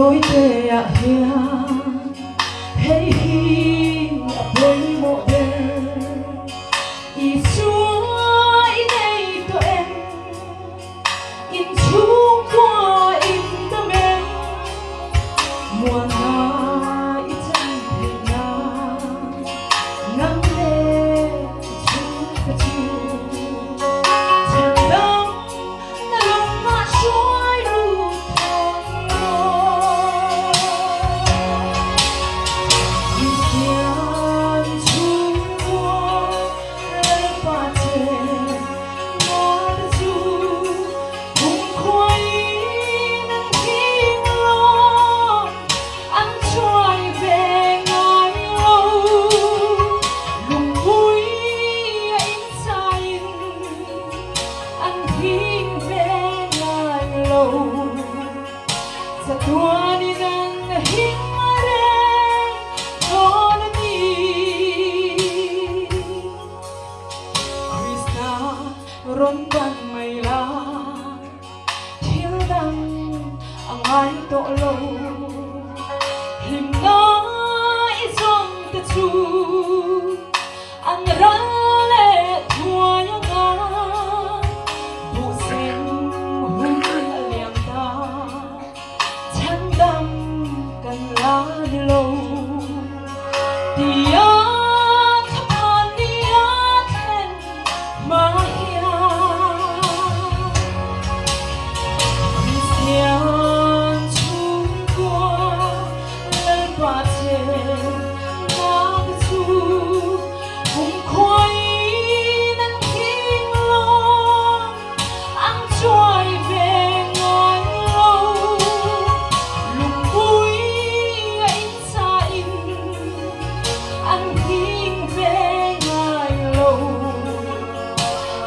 lối tê ạ hia hey hi play một đêm y suối đây tụi em in chung qua in tâm em mùa na ít chân thiệt na ngắm lệ chung cả chung chẳng đông na lòng mà suối ru thang ngô y xian chung qua lấy ba chè ngó đã chu cùng khoai nắng thiên lo ăn trôi về ngài lâu lùng vui in sai ăn thiên về ngài lâu sa tua đi nang hin ron ban mai la thiếu đăng ang ai to lâu him nói song ta chu ang ra lệ thua yang nga bu sen hun liang ta chan đam kan la đi lâu tia thapani athen ma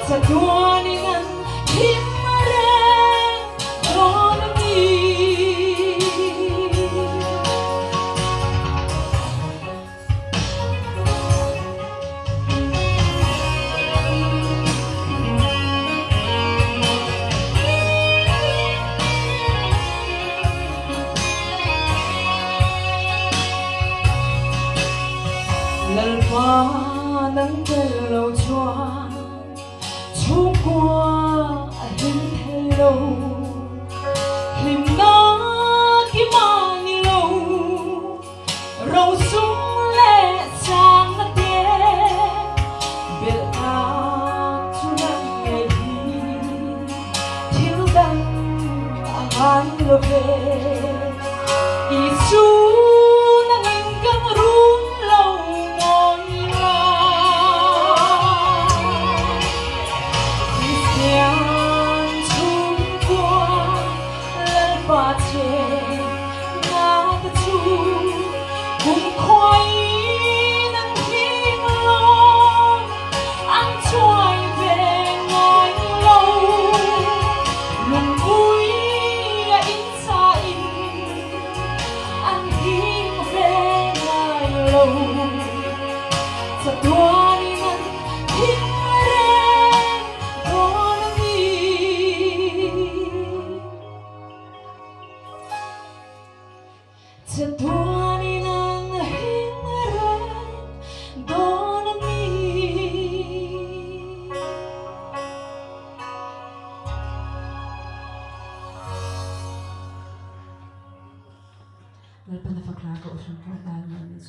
sa tua ni ngan him mare ron mi lal pa nang lâu choa chung qua hình hello hình nó khi mà ni lâu râu súng lệ sang nó tê biết ta chú nắng ngày đi thiếu đăng anh lo về Isu nang hinggang room lâu ngồi ba chè ngã ta chu cùng khoai nắng thiên lo ăn trôi về ngồi lâu lùng vui in xa in ăn thiên về ngồi lâu sa tua đi nắng thiên sa tua ni nang hingaren doon mi Wel, ben y ffoglago wrth yn gwrdd â ni'n